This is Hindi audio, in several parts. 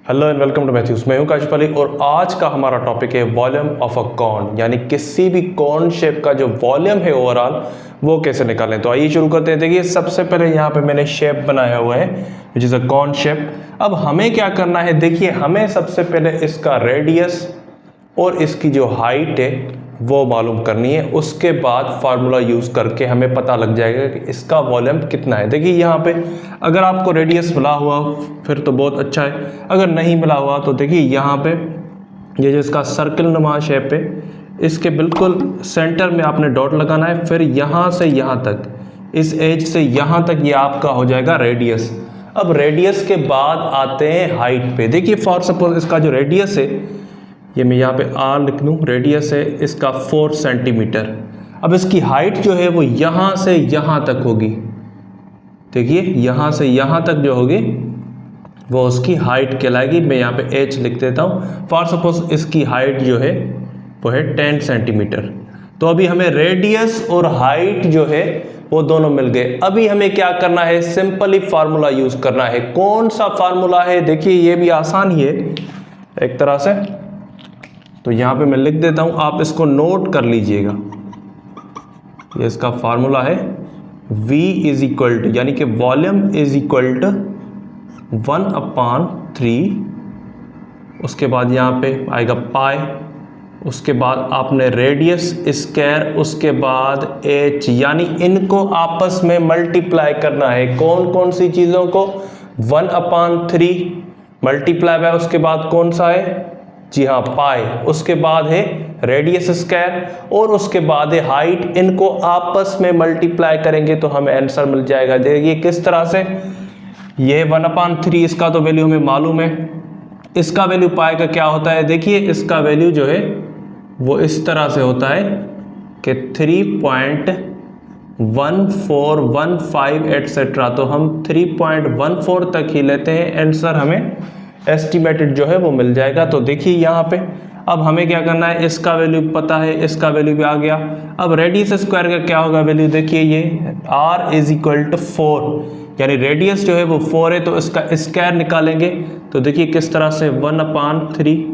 Hello and welcome to Mathews. मैं हूं काशिफ अली और आज का हमारा टॉपिक है वॉल्यूम ऑफ अ कॉन, यानी किसी भी कॉन शेप का जो वॉल्यूम है ओवरऑल वो कैसे निकालें। तो आइए शुरू करते हैं। देखिए सबसे पहले यहाँ पे मैंने शेप बनाया हुआ है which is a cone shape. अब हमें क्या करना है, देखिए हमें सबसे पहले इसका रेडियस और इसकी जो हाइट है वो मालूम करनी है। उसके बाद फार्मूला यूज़ करके हमें पता लग जाएगा कि इसका वॉल्यूम कितना है। देखिए यहाँ पे अगर आपको रेडियस मिला हुआ फिर तो बहुत अच्छा है, अगर नहीं मिला हुआ तो देखिए यहाँ पे ये जो इसका सर्कल नुमा शेप है इसके बिल्कुल सेंटर में आपने डॉट लगाना है। फिर यहाँ से यहाँ तक, इस एज से यहाँ तक ये आपका हो जाएगा रेडियस। अब रेडियस के बाद आते हैं हाइट पे। देखिए फॉर सपोज इसका जो रेडियस है, ये मैं यहाँ पे आर लिख लूँ, रेडियस है इसका 4 सेंटीमीटर। अब इसकी हाइट जो है वो यहाँ से यहाँ तक होगी। देखिए यहाँ से यहाँ तक जो होगी वो उसकी हाइट कहलाएगी। मैं यहाँ पे एच लिख देता हूँ। फॉर सपोज इसकी हाइट जो है वो है 10 सेंटीमीटर। तो अभी हमें रेडियस और हाइट जो है वो दोनों मिल गए। अभी हमें क्या करना है, सिंपली फार्मूला यूज करना है। कौन सा फार्मूला है, देखिए ये भी आसान ही है एक तरह से। तो यहाँ पे मैं लिख देता हूँ, आप इसको नोट कर लीजिएगा। ये इसका फार्मूला है V इज इक्वल टू, यानी कि वॉल्यूम इज इक्वल टू 1/3। उसके बाद यहाँ पे आएगा पाई, उसके बाद आपने रेडियस स्क्वायर, उसके बाद h, यानी इनको आपस में मल्टीप्लाई करना है। कौन कौन सी चीज़ों को, 1/3 मल्टीप्लाई बाय उसके बाद कौन सा है, जी हाँ पाई, उसके बाद है रेडियस स्क्वायर और उसके बाद है हाइट। इनको आपस में मल्टीप्लाई करेंगे तो हमें आंसर मिल जाएगा। देखिए किस तरह से, ये 1/3 इसका तो वैल्यू हमें मालूम है। इसका वैल्यू पाई का क्या होता है, देखिए इसका वैल्यू जो है वो इस तरह से होता है कि 3.1415 एटसेट्रा। तो हम 3.14 तक ही लेते हैं, आंसर हमें एस्टिमेटेड जो है वो मिल जाएगा। तो देखिए यहाँ पे अब हमें क्या करना है, इसका वैल्यू पता है, इसका वैल्यू भी आ गया। अब रेडियस स्क्वायर का क्या होगा वैल्यू, देखिए ये r इज इक्वल टू 4, यानी रेडियस जो है वो 4 है तो इसका स्क्वायर निकालेंगे। तो देखिए किस तरह से 1/3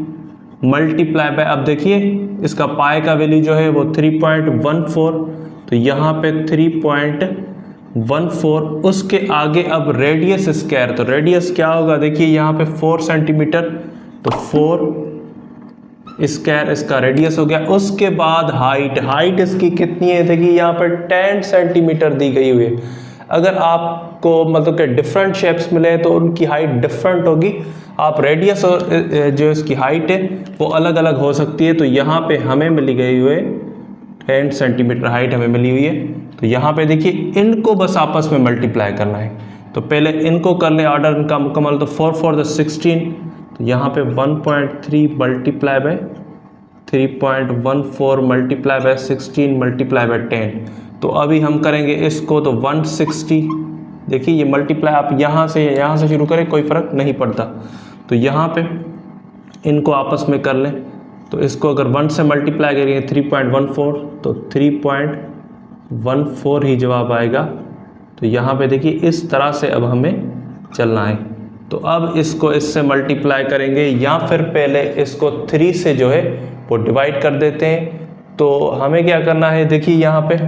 मल्टीप्लाई बाय, अब देखिए इसका पाई का वैल्यू जो है वो 3.14, तो यहाँ पे 3.14, उसके आगे अब रेडियस स्क्वायर, तो रेडियस क्या होगा, देखिए यहाँ पे 4 सेंटीमीटर, तो 4 स्क्वायर इसका रेडियस हो गया। उसके बाद हाइट, हाइट इसकी कितनी है, देखिए यहाँ पर 10 सेंटीमीटर दी गई हुई है। अगर आपको मतलब कि डिफरेंट शेप्स मिले तो उनकी हाइट डिफरेंट होगी। आप रेडियस और जो इसकी हाइट है वो अलग अलग हो सकती है। तो यहाँ पे हमें मिली गई हुई है 10 सेंटीमीटर हाइट हमें मिली हुई है। तो यहाँ पे देखिए इनको बस आपस में मल्टीप्लाई करना है। तो पहले इनको कर लें ऑर्डर इनका मुकम्मल, तो 4 4 16, तो यहाँ पे 1.3 multiply by 3.14 multiply by 16 multiply by 10। तो अभी हम करेंगे इसको, तो 160। देखिए ये मल्टीप्लाई आप यहाँ से शुरू करें कोई फ़र्क नहीं पड़ता। तो यहाँ पे इनको आपस में कर लें, तो इसको अगर 1 से मल्टीप्लाई करेंगे 3.14, तो 3.14 ही जवाब आएगा। तो यहाँ पे देखिए इस तरह से अब हमें चलना है। तो अब इसको इससे मल्टीप्लाई करेंगे या फिर पहले इसको 3 से जो है वो डिवाइड कर देते हैं। तो हमें क्या करना है, देखिए यहाँ पे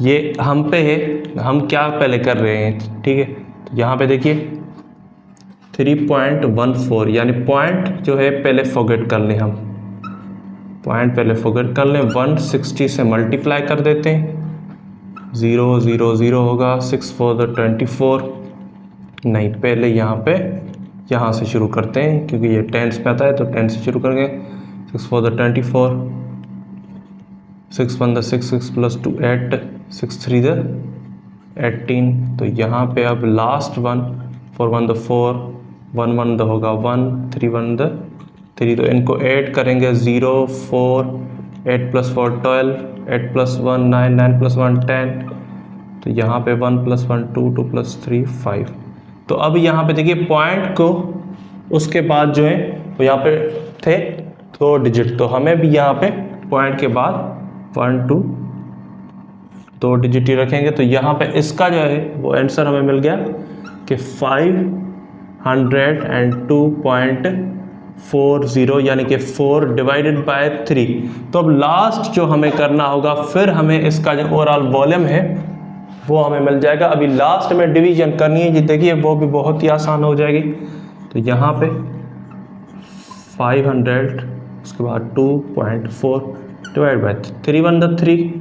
ये हम पे है, हम क्या पहले कर रहे हैं, ठीक है। तो यहाँ पे देखिए 3.14, यानी पॉइंट जो है पहले फॉरगेट कर लें, हम पॉइंट पहले फॉरगेट कर लें। 160 से मल्टीप्लाई कर देते हैं, 0 0 0 होगा, 6 4 24, नहीं पहले यहाँ से शुरू करते हैं क्योंकि ये टेंस पे आता है, तो 10 से शुरू करेंगे। 6 4 24, 6 1 6 6 + 2 8, 6 3 18। तो यहाँ पे अब लास्ट 1, 4 1 4, 1 1 होगा 1, 3 1 3, तो इनको ऐड करेंगे 0 4, 8 + 4 12, 8 + 1 9, 9 + 1 10। तो यहाँ पे 1 + 1 2, 2 + 3 5। तो अब यहाँ पे देखिए पॉइंट को उसके बाद जो है वो यहाँ पे थे 2 डिजिट, तो हमें भी यहाँ पे पॉइंट के बाद 1 2 2 डिजिट ही रखेंगे। तो यहाँ पे इसका जो है वो आंसर हमें मिल गया कि 5 102.40 यानी कि 4 डिवाइडेड बाय 3। तो अब लास्ट जो हमें करना होगा, फिर हमें इसका जो ओवरऑल वॉल्यूम है वो हमें मिल जाएगा। अभी लास्ट में डिवीजन करनी है जी, देखिए वो भी बहुत ही आसान हो जाएगी। तो यहाँ पे 500, उसके बाद 2.4 डिवाइड बाय 3 1 3,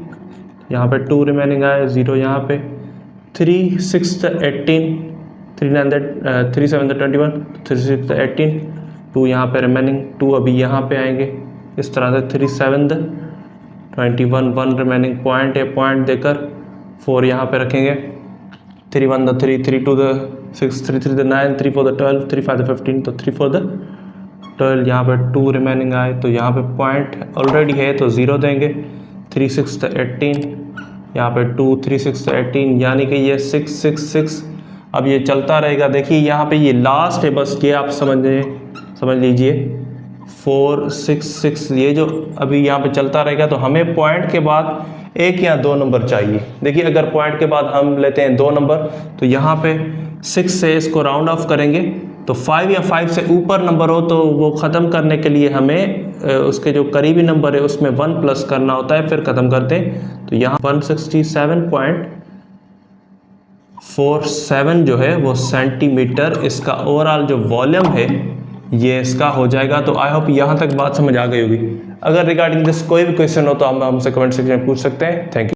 यहाँ पे 2 रिमेनिंग आए, 0 यहाँ पे, 3 6 18, 3 9 3 7 21, 3 6 18, 2 यहाँ पे रिमेनिंग, 2 अभी यहाँ पे आएंगे इस तरह से, 3 7 21, 1 रिमेनिंग, पॉइंट है, पॉइंट देकर 4 यहाँ पे रखेंगे, 3 1 3, 3 2 6, 3 3 9, 3 4 12, 3 5 15, तो 3 4 12, यहाँ पे 2 रिमेनिंग आए, तो यहाँ पे पॉइंट ऑलरेडी है तो 0 देंगे, 3 6 18, यहाँ पे 2 3 6 18, यानी कि ये 6 6 6। अब ये चलता रहेगा, देखिए यहाँ पे ये लास्ट है, बस ये आप समझ लीजिए 4 6 6, ये जो अभी यहाँ पे चलता रहेगा। तो हमें पॉइंट के बाद 1 या 2 नंबर चाहिए। देखिए अगर पॉइंट के बाद हम लेते हैं 2 नंबर, तो यहाँ पे 6 से इसको राउंड ऑफ करेंगे, तो 5 या 5 से ऊपर नंबर हो तो वो ख़त्म करने के लिए हमें उसके जो करीबी नंबर है उसमें 1 प्लस करना होता है, फिर ख़त्म करते हैं। तो यहाँ 167.47 जो है वो सेंटीमीटर इसका ओवरऑल जो वॉल्यूम है ये इसका हो जाएगा। तो आई होप यहाँ तक बात समझ आ गई होगी। अगर रिगार्डिंग दिस कोई भी क्वेश्चन हो तो हम हमसे कमेंट सेक्शन में पूछ सकते हैं। Thank you.